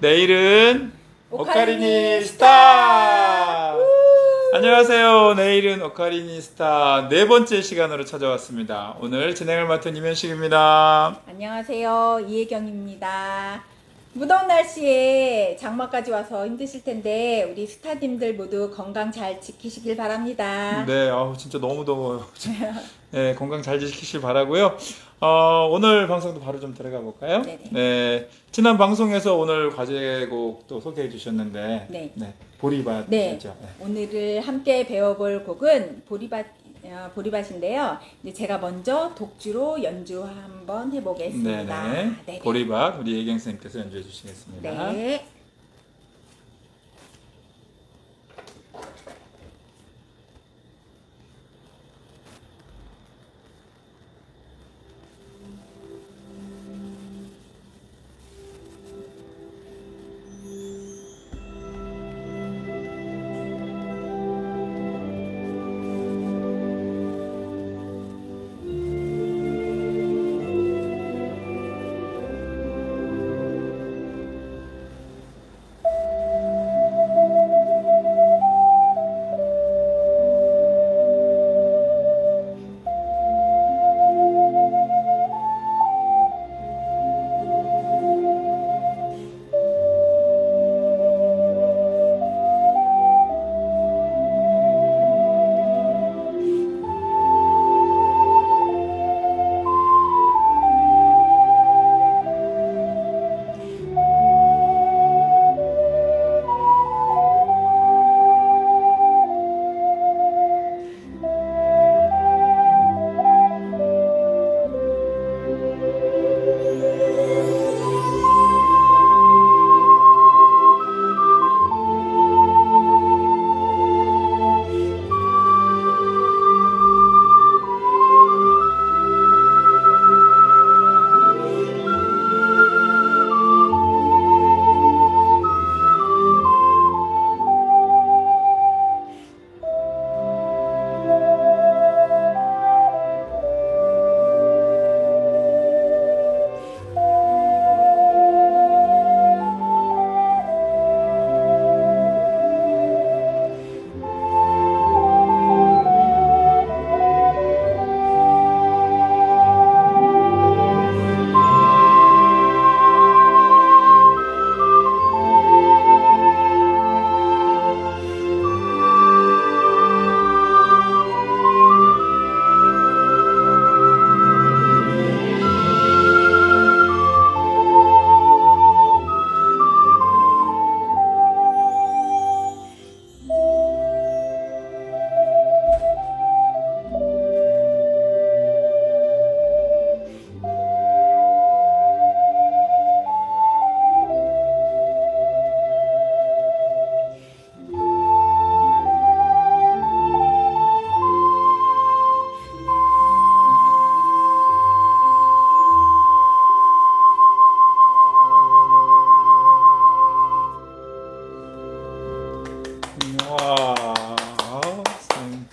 내일은 오카리니 스타! 안녕하세요. 내일은 오카리니 스타 네 번째 시간으로 찾아왔습니다. 오늘 진행을 맡은 이면식입니다. 안녕하세요. 이혜경입니다. 무더운 날씨에 장마까지 와서 힘드실 텐데 우리 스타님들 모두 건강 잘 지키시길 바랍니다. 네, 진짜 너무 더워요. 네, 건강 잘 지키시길 바라고요. 오늘 방송도 바로 좀 들어가 볼까요? 네네. 네, 지난 방송에서 오늘 과제곡도 소개해 주셨는데, 네. 보리밭이죠. 네. 오늘을 함께 배워볼 곡은 보리밭인데요. 이제 제가 먼저 독주로 연주 한번 해보겠습니다. 네네. 보리밭 우리 예경 선생님께서 연주해 주시겠습니다. 네.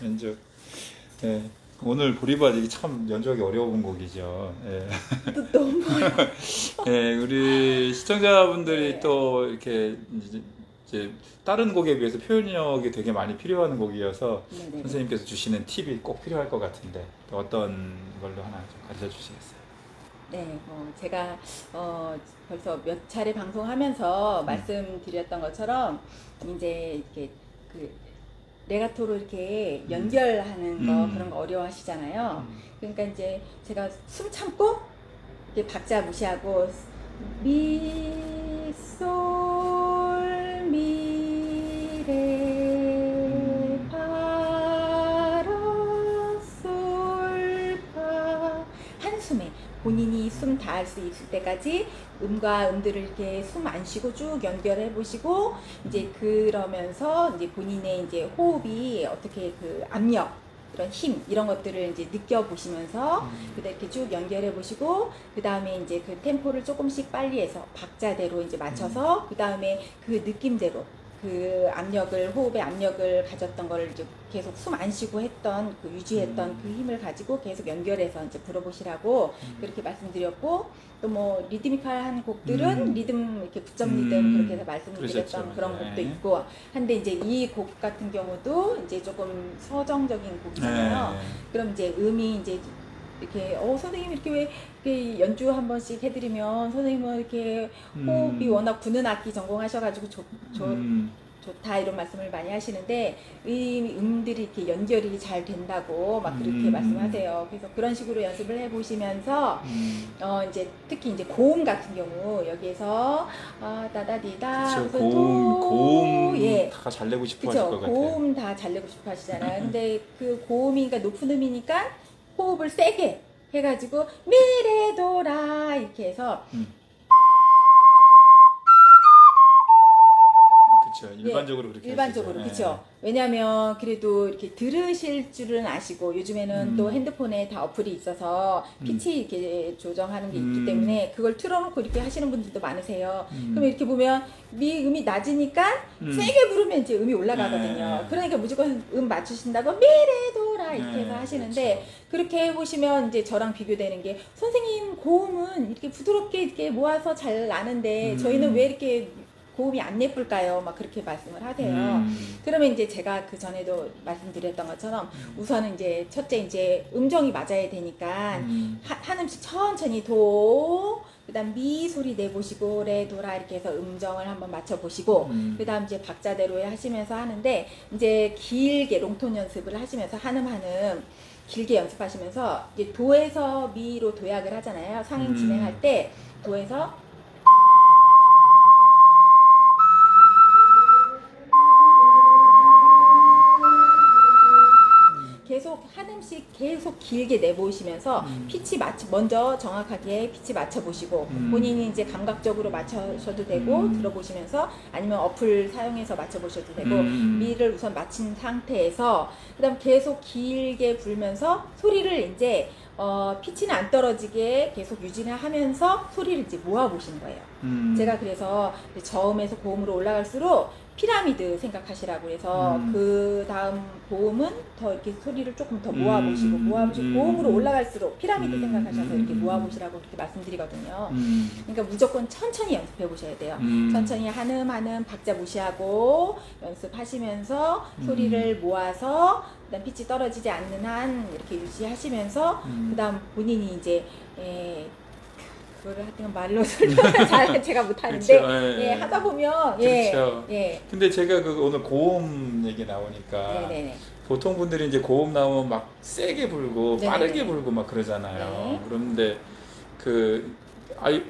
연주. 네, 오늘 보리밭 이게 참 연주하기 어려운 곡이죠. 네. 너무 네, 우리 시청자분들이 또 이렇게 이제 다른 곡에 비해서 표현력이 되게 많이 필요한 곡이어서 네네. 선생님께서 주시는 팁이 꼭 필요할 것 같은데 어떤 걸로 하나 좀 가르쳐 주시겠어요? 네, 제가 벌써 몇 차례 방송하면서 말씀드렸던 것처럼 이제 이렇게 그 레가토로 이렇게 연결하는 거 그런 거 어려워하시잖아요. 그러니까 이제 제가 숨 참고 이렇게 박자 무시하고 미, 솔, 미, 레, 파, 라, 솔, 파 한숨에 본인이 숨 닿을 수 있을 때까지 음과 음들을 이렇게 숨 안 쉬고 쭉 연결해 보시고 이제 그러면서 이제 본인의 이제 호흡이 어떻게 그 압력 그런 힘 이런 것들을 이제 느껴 보시면서 그다음 이렇게 쭉 연결해 보시고 그 다음에 이제 그 템포를 조금씩 빨리 해서 박자대로 이제 맞춰서 그 다음에 그 느낌대로 그 압력을, 호흡의 압력을 가졌던 거를 이제 계속 숨 안 쉬고 했던 그 유지했던 그 힘을 가지고 계속 연결해서 이제 불어보시라고 그렇게 말씀드렸고, 또 뭐 리드미컬한 곡들은 리듬 이렇게 9점 리듬 그렇게 해서 말씀을 드렸던 그런 네. 곡도 있고 한데, 이제 이 곡 같은 경우도 이제 조금 서정적인 곡이잖아요. 네. 그럼 이제 음이 이제 이렇게 선생님 이렇게 왜 이렇게 연주 한 번씩 해드리면 선생님은 이렇게 호흡이 워낙 부는 악기 전공하셔가지고 좋다 이런 말씀을 많이 하시는데, 이 음들이 이렇게 연결이 잘 된다고 막 그렇게 말씀하세요. 그래서 그런 식으로 연습을 해보시면서 이제 특히 이제 고음 같은 경우 여기에서 따다디다 그쵸, 고음 예. 다 잘 내고 싶어 하실 것 그쵸, 같아요. 고음 다 잘 내고 싶어 하시잖아요. 근데 그 고음이 그러니까 높은 음이니까 호흡을 세게 해가지고 미래도라 이렇게 해서 그렇죠. 일반적으로 그렇게 일반적으로 하시죠. 그렇죠. 왜냐하면 그래도 이렇게 들으실 줄은 아시고 요즘에는 또 핸드폰에 다 어플이 있어서 피치 이렇게 조정하는 게 있기 때문에 그걸 틀어놓고 이렇게 하시는 분들도 많으세요. 그럼 이렇게 보면 음이 낮으니까 세게 부르면 이제 음이 올라가거든요. 그러니까 무조건 음 맞추신다고 미래도라 이렇게 해서 하시는데, 그렇죠. 그렇게 해보시면 이제 저랑 비교되는 게, 선생님 고음은 이렇게 부드럽게 이렇게 모아서 잘 나는데 저희는 왜 이렇게 고음이 안 예쁠까요? 막 그렇게 말씀을 하세요. 그러면 이제 제가 그 전에도 말씀드렸던 것처럼 우선은 이제 첫째 이제 음정이 맞아야 되니까 한 음씩 천천히 도, 그다음 미 소리 내보시고 레 도라 이렇게 해서 음정을 한번 맞춰보시고, 그다음 이제 박자대로 하시면서 하는데, 이제 길게 롱톤 연습을 하시면서 한음 한음 길게 연습하시면서 이제 도에서 미로 도약을 하잖아요. 상행 진행할 때 도에서 계속 한 음씩 계속 길게 내보시면서 피치 먼저 정확하게 피치 맞춰보시고, 본인이 이제 감각적으로 맞춰셔도 되고 들어보시면서, 아니면 어플 사용해서 맞춰보셔도 되고, 미를 우선 맞춘 상태에서 그다음 계속 길게 불면서 소리를 이제 피치는 안 떨어지게 계속 유지를 하면서 소리를 이제 모아보시는 거예요. 제가 그래서 저음에서 고음으로 올라갈수록 피라미드 생각하시라고 해서 그 다음 고음은 더 이렇게 소리를 조금 더 모아보시고 고음으로 올라갈수록 피라미드 생각하셔서 이렇게 모아보시라고 그렇게 말씀드리거든요. 그러니까 무조건 천천히 연습해 보셔야 돼요. 천천히 한음 한음 박자 무시하고 연습하시면서 소리를 모아서, 그다음 피치 떨어지지 않는 한 이렇게 유지하시면서, 그다음 본인이 이제 그거를 하여튼 말로 설명을 잘 제가 못하는데, 그렇죠. 예, 하다 보면 그렇죠. 예. 근데 제가 오늘 고음 얘기 나오니까 네네네. 보통 분들이 이제 고음 나오면 막 세게 불고 네네네. 빠르게 불고 막 그러잖아요. 네. 그런데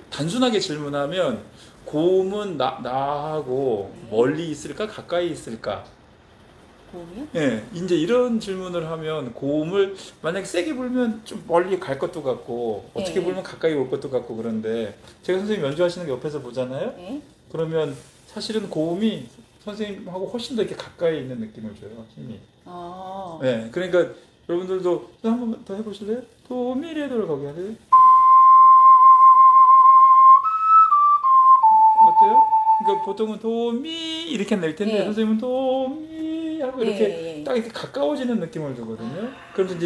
단순하게 질문하면 고음은 나하고 멀리 있을까 가까이 있을까? 고음이요? 예, 이제 이런 질문을 하면 고음을 만약에 세게 불면 좀 멀리 갈 것도 같고 어떻게 네. 불면 가까이 올 것도 같고, 그런데 제가 선생님 연주하시는 거 옆에서 보잖아요. 네. 그러면 사실은 고음이 선생님하고 훨씬 더 이렇게 가까이 있는 느낌을 줘요, 힘이. 네, 그러니까 여러분들도 한 번 더 해보실래요? 도미레도를 거기 하세요. 어때요? 그러니까 보통은 도미 이렇게 낼 텐데, 네. 선생님은 도미 하고 이렇게 딱 이렇게 가까워지는 느낌을 주거든요. 그래서 이제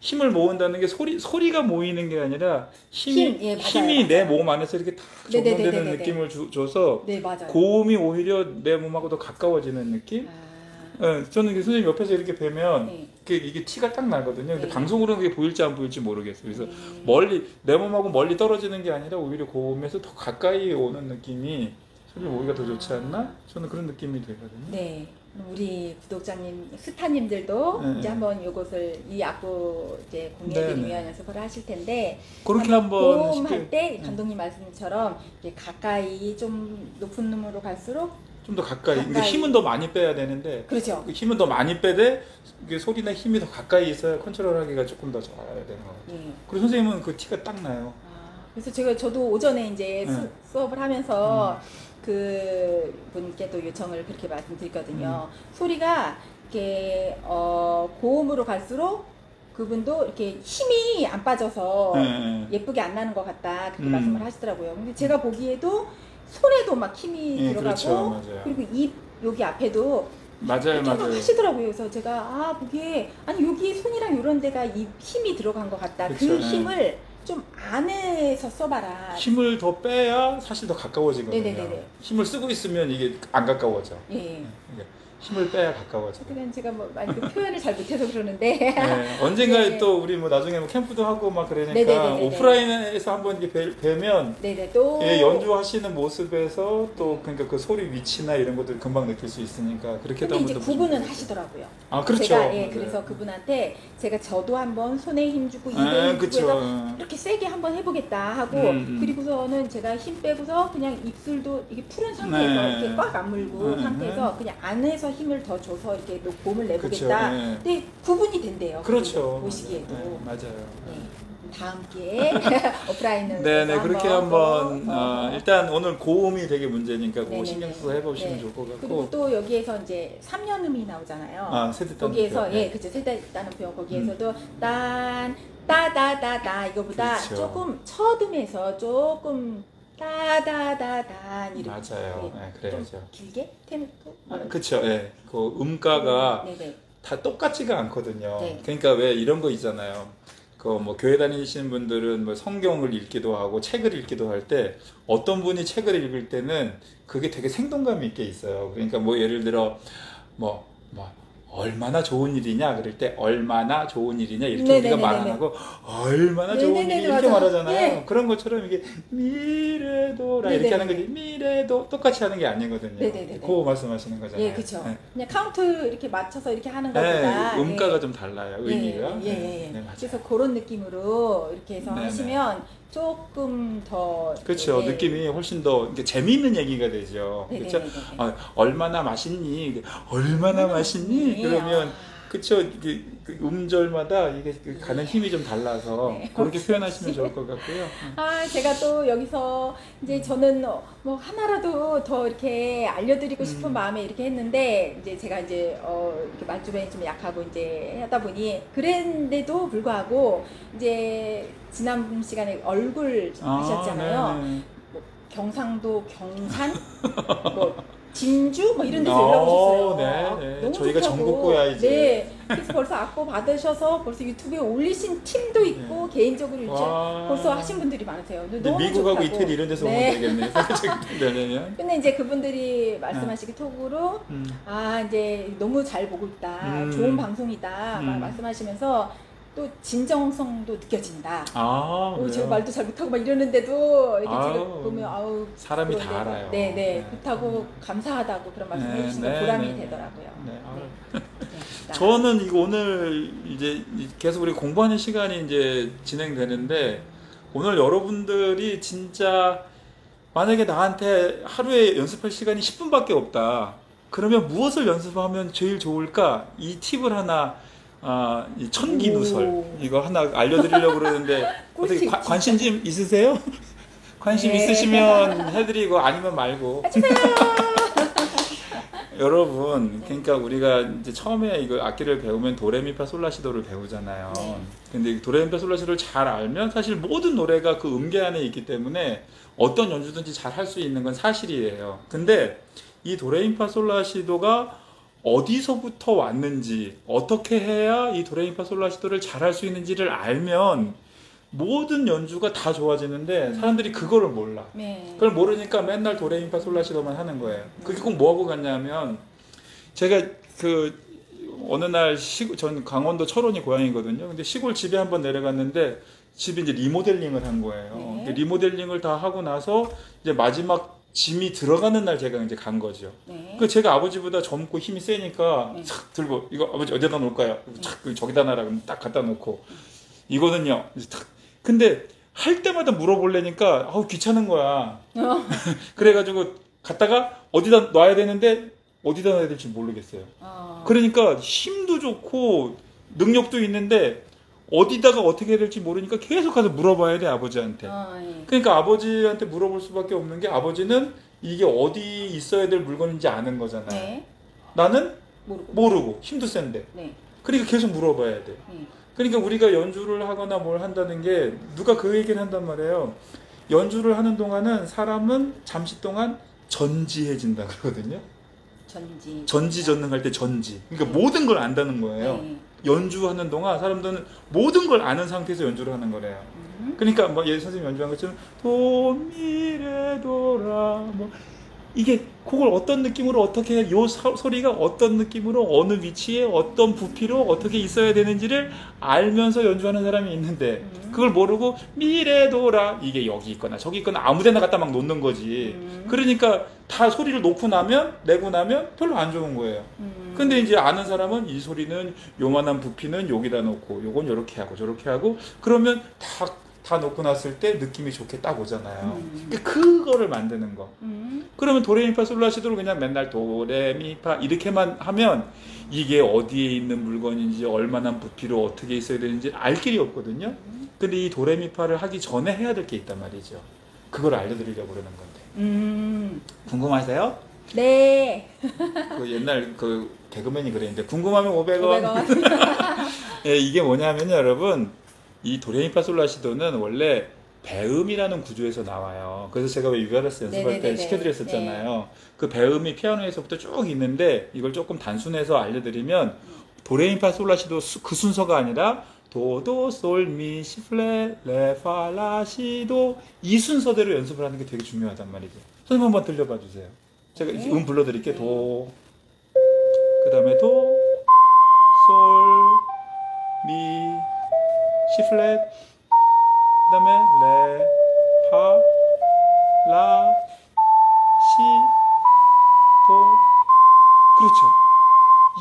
힘을 모은다는 게 소리가 모이는 게 아니라 힘이 내 몸 안에서 이렇게 딱 적용되는 느낌을 줘서, 네, 맞아요. 고음이 오히려 내 몸하고 더 가까워지는 느낌? 네, 저는 선생님 옆에서 이렇게 뵈면 이게 티가 딱 나거든요. 근데 방송으로는 그게 보일지 안 보일지 모르겠어요. 그래서 내 몸하고 멀리 떨어지는 게 아니라 오히려 고음에서 더 가까이 오는 느낌이 소리 오히려 더 좋지 않나? 저는 그런 느낌이 되거든요. 네. 우리 구독자님, 스타님들도 이제 한번 이것을 이 악보 이제 공유해드리면 연습을 하실 텐데, 그렇게 한번 고음할 때 감독님 말씀처럼 가까이 좀 높은 음으로 갈수록 좀 더 가까이. 근데 힘은 더 많이 빼야 되는데, 그렇죠. 힘은 더 많이 빼되 이게 소리나 힘이 더 가까이 있어야 컨트롤하기가 조금 더 잘해야 되는 것 같아요. 그리고 선생님은 그 티가 딱 나요. 그래서 저도 오전에 이제 수업을 하면서 그 분께 또 요청을 그렇게 말씀드렸거든요. 소리가 이렇게 고음으로 갈수록 그분도 이렇게 힘이 안 빠져서 예쁘게 안 나는 것 같다 그렇게 말씀을 하시더라고요. 근데 제가 보기에도 손에도 막 힘이 예, 들어가고 그렇죠. 맞아요. 그리고 입 여기 앞에도 맞아요, 이렇게 막 맞아요. 하시더라고요. 그래서 제가 보기에 아니 여기 손이랑 이런 데가 이 힘이 들어간 것 같다. 그쵸, 그 예. 힘을 좀 안에서 써봐라. 힘을 더 빼야 사실 더 가까워지거든요. 네네네네. 힘을 쓰고 있으면 이게 안 가까워져. 예. 그러니까 힘을 빼야 가까워져. 하여튼 제가 뭐 많이 그 표현을 잘 못해서 그러는데 네, 언젠가에 네. 또 우리 뭐 나중에 뭐 캠프도 하고 막 그러니까 네네네네네. 오프라인에서 한번 이렇게 뵈면 네네 또 예, 연주하시는 모습에서 또 그러니까 그 소리 위치나 이런 것들 금방 느낄 수 있으니까 그렇게 근데 이제 구분은 하시더라고요. 아 그렇죠. 제가 맞아요. 그래서 그분한테 제가 저도 한번 손에 힘 주고 입에 힘 주고 그쵸. 해서 이렇게 세게 한번 해보겠다 하고 그리고서는 제가 힘 빼고서 그냥 입술도 이게 푸른 상태에서 네. 이렇게 꽉 안 물고 상태에서 그냥 안에서 힘을 더 줘서 이렇게 몸을 내보겠다. 그쵸. 네. 근데 구분이 된대요. 그렇죠. 보시기에도. 네, 맞아요. 다음 기회에 오프라인을 네네 그렇게 한번 또, 일단 오늘 고음이 되게 문제니까 그거 네네네. 신경 써서 해보시면 네. 좋을 것 같고 그리고 또 여기에서 이제 3년음이 나오잖아요. 세대 거기에서 네. 그죠 세대 따는표 거기에서도 딴 따다다다 이거보다 그렇죠. 조금 첫 음에서 조금 따다다단 이렇게 맞아요. 네, 그래야죠. 좀 길게 템포 그렇죠. 예. 그 음가가 네네. 다 똑같지가 않거든요. 네. 그러니까 왜 이런 거 있잖아요. 그 뭐 교회 다니시는 분들은 뭐 성경을 읽기도 하고 책을 읽기도 할 때 어떤 분이 책을 읽을 때는 그게 되게 생동감 있게 있어요. 그러니까 뭐 예를 들어 뭐 얼마나 좋은 일이냐 그럴 때 얼마나 좋은 일이냐 이렇게 네네네네네. 우리가 말 안 하고 얼마나 좋은 네네네네, 일이 이렇게 맞아. 말하잖아요. 네. 그런 것처럼 이게 미래도라 이렇게 하는 거지 미래도 똑같이 하는 게 아니거든요. 네네네네. 그거 말씀하시는 거잖아요. 예, 그렇죠. 네. 그냥 카운트 이렇게 맞춰서 이렇게 하는 네, 것보다 음가가 예. 좀 달라요. 의미가. 예. 네, 맞아요. 그래서 그런 느낌으로 이렇게 해서 네네. 하시면 조금 더 그렇죠. 예. 느낌이 훨씬 더 이렇게 재미있는 얘기가 되죠. 그렇죠. 네네네네. 얼마나 맛있니? 얼마나 맛있니? 그러면 그렇죠. 이게 그 음절마다 이게 가는 힘이 좀 달라서 네. 그렇게 표현하시면 좋을 것 같고요. 제가 또 여기서 이제 저는 뭐 하나라도 더 이렇게 알려드리고 싶은 마음에 이렇게 했는데 이제 제가 이제 이렇게 말주변이 좀 약하고 이제 하다 보니 그랬는데도 불구하고 이제 지난 시간에 얼굴 하셨잖아요. 네네. 뭐 경상도 경산 뭐 진주 뭐 이런 데서 연락 오셨어요. 네. 너무 저희가 좋다고. 전국구야 이제. 네. 그래서 벌써 악보 받으셔서 벌써 유튜브에 올리신 팀도 있고 개인적으로 이제 와. 벌써 하신 분들이 많으세요. 근데 근데 너무 미국하고 좋다고. 이태리 이런 데서 네. 오면 되겠네요. 되려면. 근데 이제 그분들이 말씀하시기 톡으로 이제 너무 잘 보고 있다. 좋은 방송이다. 막 말씀하시면서 또 진정성도 느껴진다. 제가 말도 잘 못하고 막 이러는데도 이렇게 제가 보면 사람이 다 알아요. 네네 그렇다고 감사하다고 그런 말씀 해주시는 거 보람이 되더라고요. 저는 이거 오늘 이제 계속 우리 공부하는 시간이 이제 진행되는데 오늘 여러분들이 진짜 만약에 나한테 하루에 연습할 시간이 10분밖에 없다. 그러면 무엇을 연습하면 제일 좋을까? 이 팁을 하나 이 천기누설 이거 하나 알려드리려고 그러는데 어떻게 관심 좀 있으세요? 관심 있으시면 해드리고 아니면 말고 여러분 그러니까 우리가 이제 처음에 이거 악기를 배우면 도레미파솔라시도를 배우잖아요. 근데 도레미파솔라시도를 잘 알면 사실 모든 노래가 그 음계 안에 있기 때문에 어떤 연주든지 잘 할 수 있는 건 사실이에요. 근데 이 도레미파솔라시도가 어디서부터 왔는지 어떻게 해야 이 도레미파솔라시도를 잘할 수 있는지를 알면 모든 연주가 다 좋아지는데 사람들이 그거를 몰라. 그걸 모르니까 맨날 도레미파솔라시도만 하는 거예요. 그게 꼭 뭐하고 같냐면 제가 그 어느 날 전 강원도 철원이 고향이거든요. 근데 시골 집에 한번 내려갔는데 집이 이제 리모델링을 한 거예요. 리모델링을 다 하고 나서 이제 마지막 짐이 들어가는 날 제가 이제 간 거죠. 그 제가 아버지보다 젊고 힘이 세니까 탁 들고 이거 아버지 어디다 놓을까요? 탁 저기다 놔라 그럼 딱 갖다 놓고 이거는요. 탁 근데 할 때마다 물어보려니까 귀찮은 거야. 그래가지고 갔다가 어디다 놔야 되는데 어디다 놔야 될지 모르겠어요. 그러니까 힘도 좋고 능력도 있는데 어디다가 어떻게 해야 될지 모르니까 계속 가서 물어봐야 돼 아버지한테. 그러니까 아버지한테 물어볼 수밖에 없는 게 아버지는 이게 어디 있어야 될 물건인지 아는 거잖아요. 나는 모르고 힘도 센데. 그러니까 계속 물어봐야 돼. 그러니까 우리가 연주를 하거나 뭘 한다는 게 누가 그 얘기를 한단 말이에요. 연주를 하는 동안은 사람은 잠시 동안 전지해진다 그러거든요. 전지전능할 때 전지. 그러니까 모든 걸 안다는 거예요. 연주하는 동안 사람들은 모든 걸 아는 상태에서 연주를 하는 거래요. 그러니까 뭐 예 선생님 연주한 것처럼 도미레도라 뭐 이게 그걸 어떤 느낌으로 어떻게 요 소리가 어떤 느낌으로 어느 위치에 어떤 부피로 어떻게 있어야 되는지를 알면서 연주하는 사람이 있는데 그걸 모르고 미래도라 이게 여기 있거나 저기 있거나 아무데나 갖다 막 놓는 거지. 그러니까 다 소리를 놓고 나면 내고 나면 별로 안 좋은 거예요. 근데 이제 아는 사람은 이 소리는 요만한 부피는 여기다 놓고 요건 요렇게 하고 저렇게 하고 그러면 다 놓고 났을 때 느낌이 좋게 딱 오잖아요. 그거를 만드는 거. 그러면 도레미파 솔라시도를 그냥 맨날 도레미파 이렇게만 하면 이게 어디에 있는 물건인지 얼마나 부피로 어떻게 있어야 되는지 알 길이 없거든요. 근데 이 도레미파를 하기 전에 해야 될 게 있단 말이죠. 그걸 알려드리려고 그러는 건데. 궁금하세요? 네. 그 옛날 그 개그맨이 그랬는데 궁금하면 500원. 네, 이게 뭐냐면요 여러분 이 도레미파솔라시도는 원래 배음이라는 구조에서 나와요. 그래서 제가 왜 유아레스 연습할 때 시켜드렸었잖아요. 그 배음이 피아노에서부터 쭉 있는데 이걸 조금 단순해서 알려드리면 도레미파솔라시도 그 순서가 아니라 도도솔미시플레 레파라시도 이 순서대로 연습을 하는 게 되게 중요하단 말이죠. 선생님 한번 들려봐 주세요. 제가 불러드릴게요. 도, 그 다음에 도, 솔, 미, 시 플랫, 그 다음에 레, 파, 라, 시, 도. 그렇죠.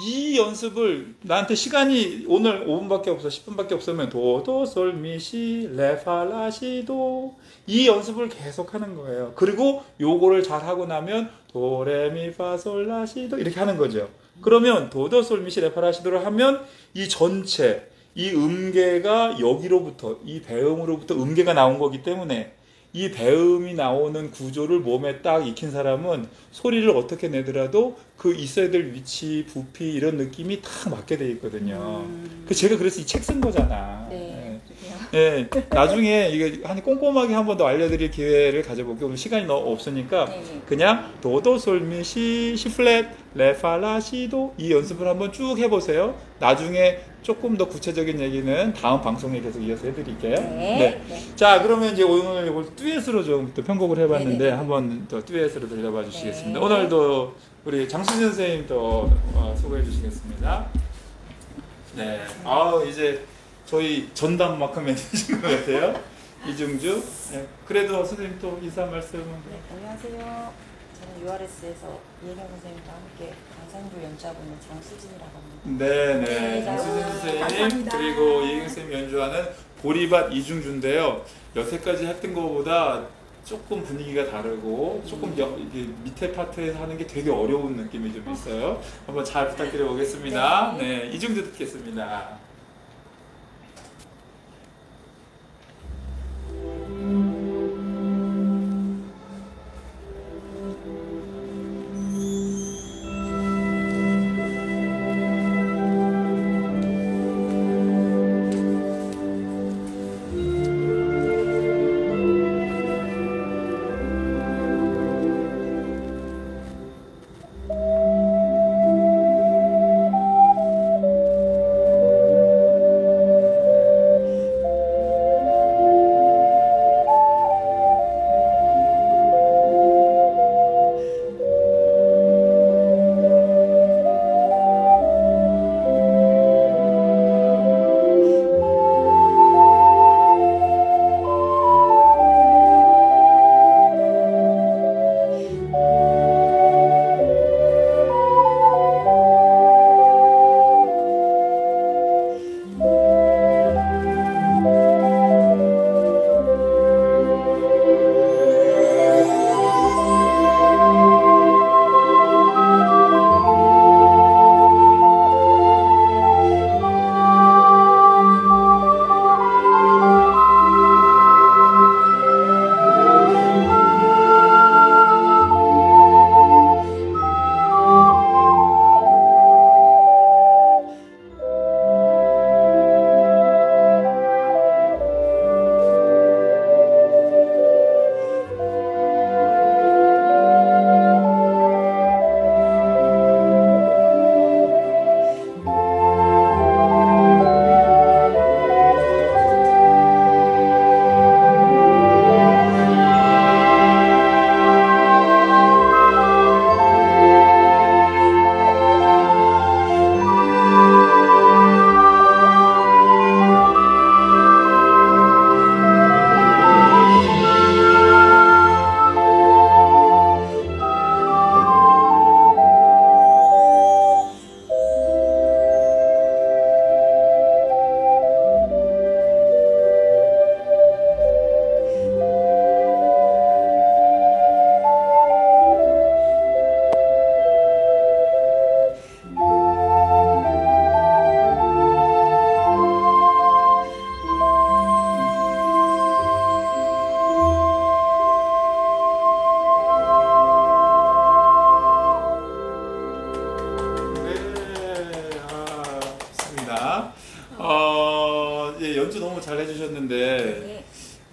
이 연습을 나한테 시간이 오늘 5분밖에 없어 10분밖에 없으면 도, 솔, 미, 시, 레, 파, 라, 시, 도. 이 연습을 계속 하는 거예요. 그리고 요거를 잘 하고 나면 도, 레, 미, 파, 솔, 라, 시, 도 이렇게 하는 거죠. 그러면 도, 솔, 미, 시, 레, 파, 라, 시, 도를 하면 이 전체 이 음계가 여기로부터 이 배음으로부터 음계가 나온 거기 때문에 이 배음이 나오는 구조를 몸에 딱 익힌 사람은 소리를 어떻게 내더라도 그 있어야 될 위치, 부피 이런 느낌이 딱 맞게 돼 있거든요. 제가 그래서 이 책 쓴 거잖아. 네. 네. 나중에 이게 한 꼼꼼하게 한 번 더 알려드릴 기회를 가져볼게요. 오늘 시간이 너무 없으니까 그냥 도도솔미시 시플랫 레파라시도 이 연습을 한번 쭉 해보세요. 나중에 조금 더 구체적인 얘기는 다음 방송에 계속 이어서 해드릴게요. 네. 자, 그러면 이제 오늘 이걸 듀엣으로 좀 또 편곡을 해봤는데 한번 더 듀엣으로 들려봐 주시겠습니다. 오늘도 우리 장수진 선생님 또 소개해 주시겠습니다. 네. 이제 저희 전담만큼 해주신 것 같아요. 이중주. 네. 그래도 선생님 또 인사 말씀은. 네, 안녕하세요. 저는 URS에서 이혜경 선생님과 함께 강산주 연주하고 있는 장수진이라고 합니다. 네네. 장수진 선생님 감사합니다. 그리고 이혜경 선생님 연주하는 보리밭 이중주인데요. 여태까지 했던 것보다 조금 분위기가 다르고 조금 이게 밑에 파트에서 하는 게 되게 어려운 느낌이 좀 있어요. 한번 잘 부탁드려 보겠습니다. 네, 이중주 듣겠습니다.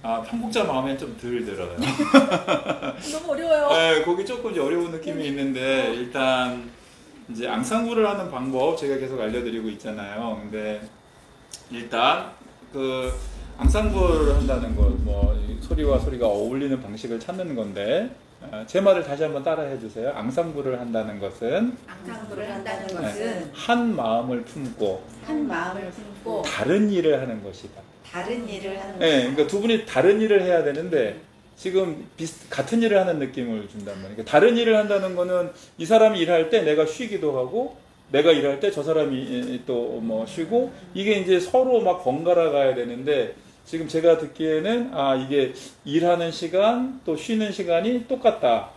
편곡자 마음에 좀 덜 들어요. 너무 어려워요. 네, 거기 조금 이제 어려운 느낌이 있는데 일단 이제 앙상블을 하는 방법 제가 계속 알려드리고 있잖아요. 근데 일단 그 앙상블을 한다는 것, 뭐 소리와 소리가 어울리는 방식을 찾는 건데 제 말을 다시 한번 따라해 주세요. 앙상블을 한다는 것은 앙상블을 한다는 것은 한 마음을 품고 한 마음을 품고 다른 일을 하는 것이다. 다른 일을 하는 네, 그러니까 두 분이 다른 일을 해야 되는데 지금 같은 일을 하는 느낌을 준단 말이에요. 그러니까 다른 일을 한다는 거는 이 사람이 일할 때 내가 쉬기도 하고 내가 일할 때 저 사람이 또 뭐 쉬고 이게 이제 서로 막 번갈아 가야 되는데 지금 제가 듣기에는 이게 일하는 시간 또 쉬는 시간이 똑같다.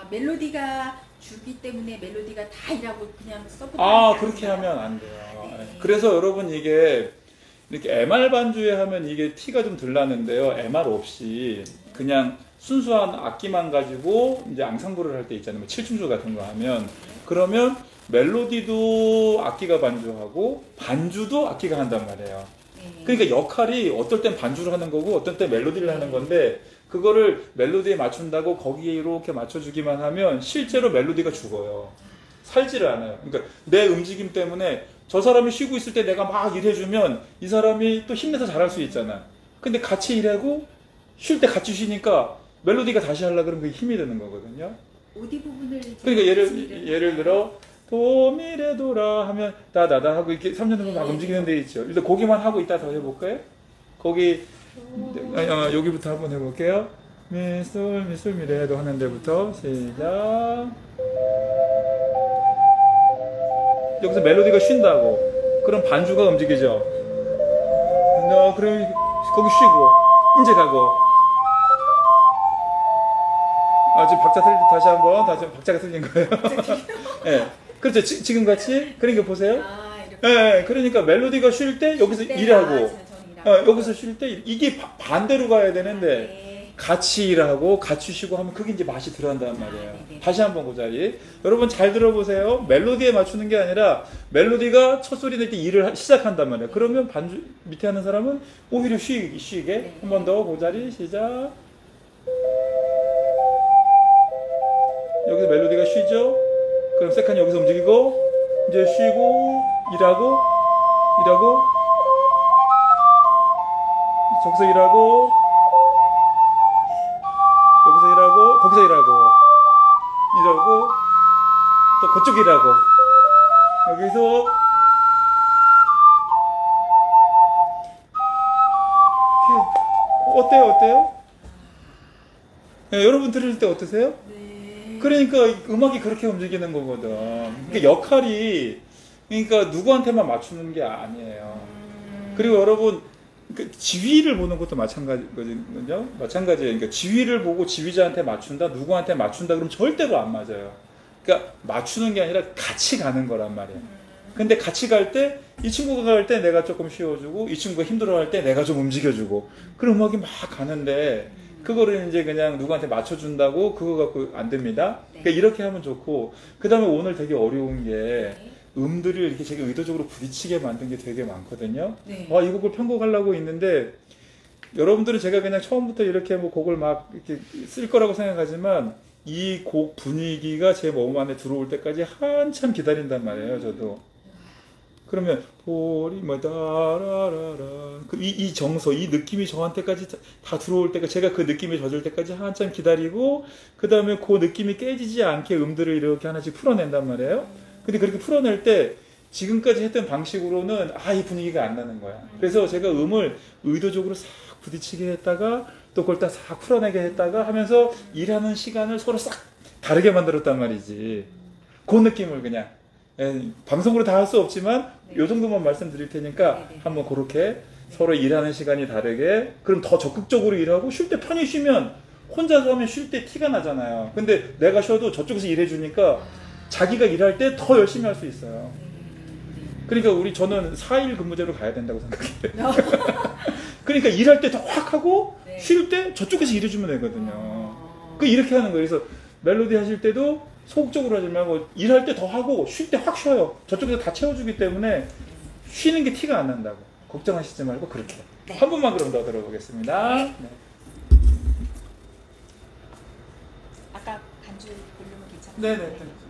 멜로디가 주기 때문에 멜로디가 다 일하고 그냥 서포트. 그렇게 하면 안 돼요. 네. 그래서 여러분 이게 이렇게 MR 반주에 하면 이게 티가 좀 덜 나는데요. MR 없이 그냥 순수한 악기만 가지고 이제 앙상블을 할 때 있잖아요. 뭐 칠춤조 같은 거 하면 그러면 멜로디도 악기가 반주하고 반주도 악기가 한단 말이에요. 그러니까 역할이 어떨 땐 반주를 하는 거고 어떨 땐 멜로디를 하는 건데 그거를 멜로디에 맞춘다고 거기에 이렇게 맞춰주기만 하면 실제로 멜로디가 죽어요. 살지를 않아요. 그러니까 내 움직임 때문에 저 사람이 쉬고 있을 때 내가 막 일해주면 이 사람이 또 힘내서 잘할 수 있잖아. 근데 같이 일하고 쉴 때 같이 쉬니까 멜로디가 다시 하려고 그러면 그게 힘이 드는 거거든요. 어디 부분을 그러니까 예를 들어 도미레도라 하면 다다다 하고 이렇게 3년 막 움직이는 데 있죠. 일단 거기만 하고 이따 더 해볼까요? 거기 여기부터 한번 해볼게요. 미솔 미솔 미레도 하는 데부터 시작. 여기서 멜로디가 쉰다고. 그럼 반주가 움직이죠. 그럼 거기 쉬고 이제 가고. 지금 박자 틀릴 때 다시 박자가 틀린 거예요. 네. 그렇죠. 지금 같이. 그러니까 보세요. 네, 그러니까 멜로디가 쉴 때 여기서 일하고, 여기서 쉴 때 이게 반대로 가야 되는데 같이 일하고 같이 쉬고 하면 그게 이제 맛이 들어간단 말이에요. 다시 한번 그 자리. 여러분 잘 들어보세요. 멜로디에 맞추는 게 아니라 멜로디가 첫 소리 낼 때 일을 시작한단 말이에요. 그러면 반주 밑에 하는 사람은 오히려 쉬게. 한 번 더 그 자리 시작. 여기서 멜로디가 쉬죠? 그럼 세컨이 여기서 움직이고, 이제 쉬고, 일하고, 저기서 일하고, 여기서 일하고, 거기서 일하고, 또 그쪽 일하고, 여기서, 어때요? 네, 여러분 들을 때 어떠세요? 그러니까 음악이 그렇게 움직이는 거거든. 그러니까 역할이 그러니까 누구한테만 맞추는 게 아니에요. 그리고 여러분 지휘를 보는 것도 마찬가지거든요. 그러니까 지휘를 보고 지휘자한테 맞춘다, 누구한테 맞춘다 그러면 절대로 안 맞아요. 그러니까 맞추는 게 아니라 같이 가는 거란 말이에요. 근데 같이 갈 때 이 친구가 갈 때 내가 조금 쉬어주고 이 친구가 힘들어할 때 내가 좀 움직여주고 그런 음악이 막 가는데 그거를 이제 그냥 누구한테 맞춰준다고 그거 갖고 안 됩니다. 그러니까 이렇게 하면 좋고 그 다음에 오늘 되게 어려운 게 음들을 이렇게 제가 의도적으로 부딪히게 만든 게 되게 많거든요. 이 곡을 편곡하려고 있는데 여러분들은 제가 그냥 처음부터 이렇게 뭐 곡을 막 이렇게 쓸 거라고 생각하지만 이 곡 분위기가 제 몸 안에 들어올 때까지 한참 기다린단 말이에요. 저도. 그러면 보리마다라라라 이 정서, 이 느낌이 저한테까지 다 들어올 때까지 제가 그 느낌에 젖을 때까지 한참 기다리고 그 다음에 그 느낌이 깨지지 않게 음들을 이렇게 하나씩 풀어낸단 말이에요. 근데 그렇게 풀어낼 때 지금까지 했던 방식으로는 이 분위기가 안 나는 거야. 그래서 제가 음을 의도적으로 싹 부딪히게 했다가 또 그걸 다 싹 풀어내게 했다가 하면서 일하는 시간을 서로 싹 다르게 만들었단 말이지. 그 느낌을 그냥 방송으로 다 할 수 없지만 요 정도만 말씀드릴 테니까 한번 그렇게 서로 일하는 시간이 다르게 그럼 더 적극적으로 일하고 쉴 때 편히 쉬면 혼자서 하면 쉴 때 티가 나잖아요. 근데 내가 쉬어도 저쪽에서 일해주니까 자기가 일할 때 더 열심히 할 수 있어요. 그러니까 저는 4일 근무제로 가야 된다고 생각해요. 그러니까 일할 때 더 확 하고 쉴 때 저쪽에서 일해주면 되거든요. 이렇게 하는 거예요. 그래서 멜로디 하실 때도 소극적으로 하지 말고 일할 때 더 하고 쉴 때 확 쉬어요. 저쪽에서 다 채워주기 때문에 쉬는 게 티가 안 난다고. 걱정하시지 말고 그렇게. 네. 한 분만 그럼 더 들어보겠습니다. 네. 네. 아까 간주 부르면 괜찮아요? 네네. 네, 감사합니다.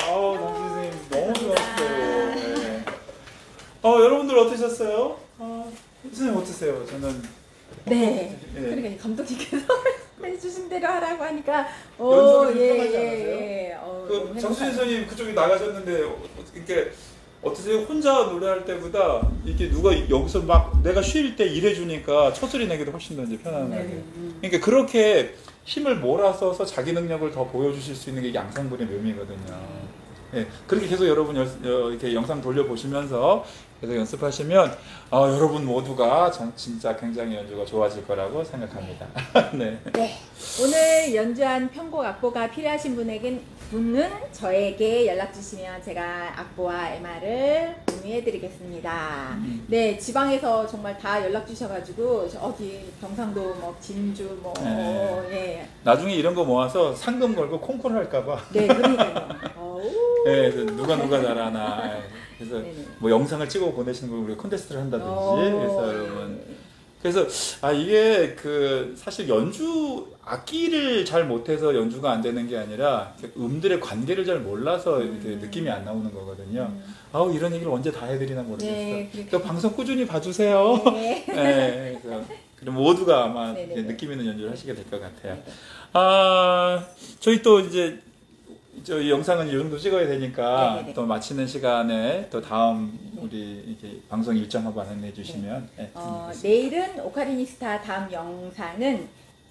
장수 선생님 너무 좋았어요. 네. 여러분들 어떠셨어요? 선생님 어떠세요? 저는 네. 네. 그러니까 감독님께서 해주신 대로 하라고 하니까 연습이 예, 편하지 않으세요? 예. 너무 장수 행복하네요. 선생님 그쪽에 나가셨는데 이렇게 어떠세요? 혼자 노래할 때보다 이게 누가 여기서 막 내가 쉴 때 일해주니까 첫 소리 내기도 훨씬 더 이제 편안하게. 그러니까 그렇게 힘을 몰아써서 자기 능력을 더 보여주실 수 있는 게 양상분의 묘미거든요. 예, 그렇게 계속 여러분 이렇게 영상 돌려보시면서 계속 연습하시면 여러분 모두가 진짜 굉장히 연주가 좋아질 거라고 생각합니다. 네. 네. 오늘 연주한 편곡 악보가 필요하신 분은 저에게 연락 주시면 제가 악보와 MR을 공유해 드리겠습니다. 네, 지방에서 정말 다 연락 주셔가지고 어디 경상도 뭐 진주 뭐 예. 나중에 이런 거 모아서 상금 걸고 콩쿠르 할까봐. 네, 그러니까요. 네, 그래서 누가 잘하나. 그래서 네네. 뭐 영상을 찍어 보내시는 걸 우리가 콘테스트를 한다든지. 그래서 여러분. 그래서 이게 사실 연주 악기를 잘 못해서 연주가 안 되는 게 아니라 음들의 관계를 잘 몰라서 이렇게 느낌이 안 나오는 거거든요. 이런 얘기를 언제 다 해드리나 모르겠어요. 네, 그러니까 방송 꾸준히 봐주세요. 네. 네, 그래서 그럼 모두가 아마 네네네. 느낌 있는 연주를 하시게 될 것 같아요. 네네. 저희 또 이제 이 영상은 이 정도 찍어야 되니까 네네네. 또 마치는 시간에 또 다음 우리 이렇게 방송 일정 한번 안내해 주시면. 네. 내일은 오카리니스타 다음 영상은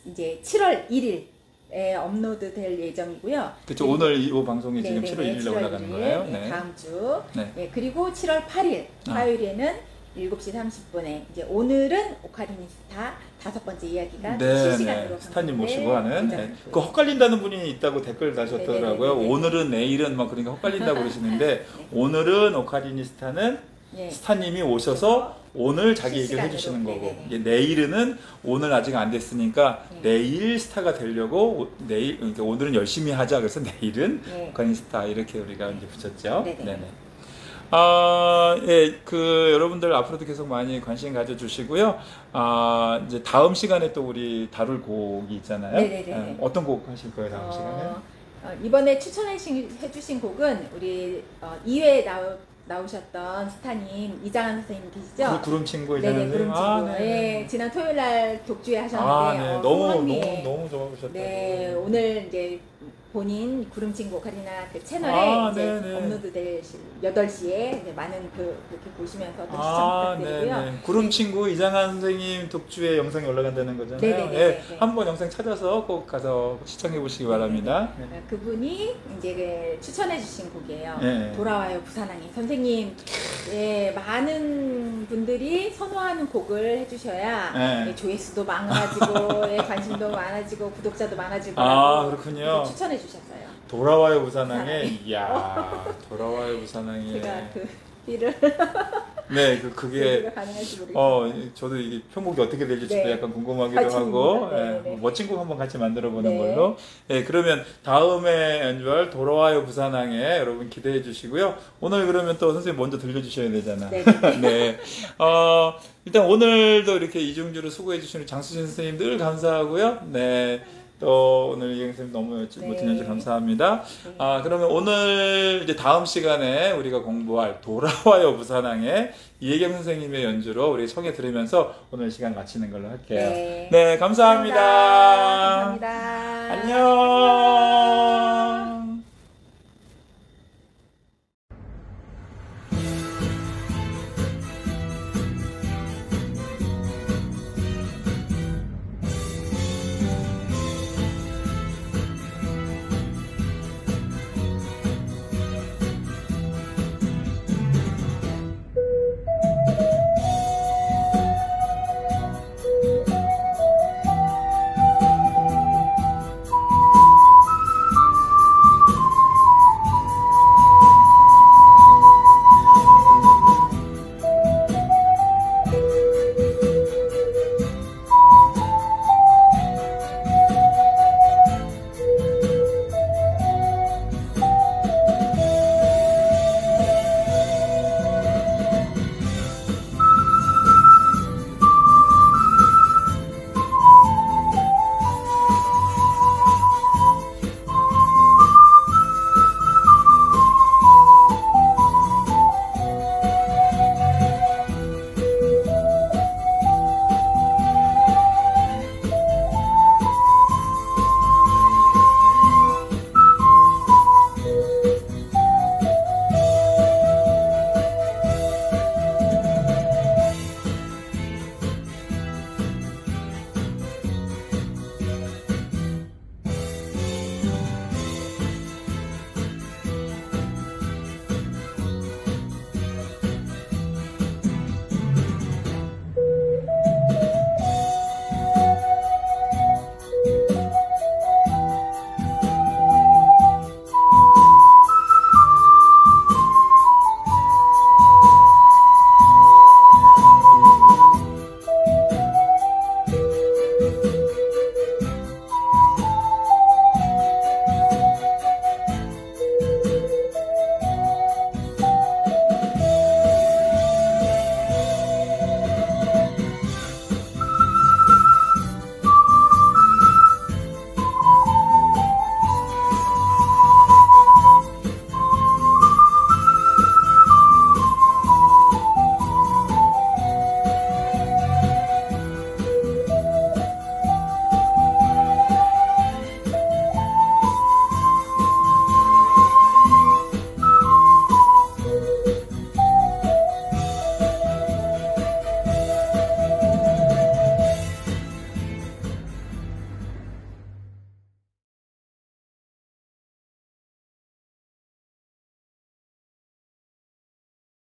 이제 7월 1일에 업로드 될 예정이고요. 그렇죠. 오늘 이 방송이 지금 네네네, 7월 1일에 올라가는 1일, 거예요. 네, 네. 다음 주. 네. 네, 그리고 7월 8일 화요일에는 7시 30분에 이제 오늘은 오카리니스타 5번째 이야기가 실시간으로 스타님 방송될 모시고 하는. 네. 그 헛갈린다는 분이 있다고 댓글 다셨더라고요. 네네네네. 오늘은 내일은 막 그러니까 헛갈린다고 그러시는데 네. 오늘은 오카리니스타는 예. 스타님이 오셔서 오늘 자기 얘기를 실시간으로. 해주시는 거고, 네네네. 이제 내일은 오늘 아직 안 됐으니까 네. 내일 스타가 되려고 내일, 그러니까 오늘은 열심히 하자. 그래서 내일은 네. 북한인 스타 이렇게 우리가 이제 붙였죠. 네네. 예, 여러분들 앞으로도 계속 많이 관심 가져주시고요. 이제 다음 시간에 또 우리 다룰 곡이 있잖아요. 네네네. 어떤 곡 하실 거예요, 다음 시간에? 이번에 추천해주신 곡은 우리 2회에 나오셨던 스타님 이장한 선생님 계시죠? 구름 친구 네네, 이장한 구름 선생님. 친구. 예, 지난 토요일 날 독주회 하셨는데 네. 너무 좋아하셨다. 네, 오늘 이제 본인 구름 친구 카리나 그 채널에 이제 네네. 업로드 될 8시에 이제 많은 그렇게 보시면서 또 시청 부탁드리고요. 네네. 구름 친구 이장한 선생님 독주의 영상이 올라간다는 거잖아요. 네네네. 네, 한번 영상 찾아서 꼭 가서 시청해 보시기 바랍니다. 네. 그분이 이제 추천해주신 곡이에요. 네. 돌아와요 부산항이. 선생님, 예, 많은 분들이 선호하는 곡을 해주셔야 네. 예, 조회수도 많아지고 예, 관심도 많아지고 구독자도 많아지고 그렇군요. 추천해 주셨어요. 돌아와요 부산항에. 이야, 돌아와요 부산항에. 제가 그 삐를 네, 그게 가능할지 모르겠어요. 저도 이게 편곡이 어떻게 될지 저도 네. 약간 궁금하기도 같이 하고, 네, 네. 멋진 곡 한번 같이 만들어 보는 네. 걸로. 네, 그러면 다음에 연주할 돌아와요 부산항에 여러분 기대해 주시고요. 오늘 그러면 또 선생님 먼저 들려주셔야 되잖아. 네. 네. 일단 오늘도 이렇게 이중주로 수고해 주시는 장수진 선생님 늘 감사하고요. 네. 또 오늘 이경 선생님 너무 멋진 연주 감사합니다. 그러면 오늘 이제 다음 시간에 우리가 공부할 돌아와요 부산항에 이혜경 선생님의 연주로 우리 청해 들으면서 오늘 시간 마치는 걸로 할게요. 네, 감사합니다. 감사합니다. 안녕.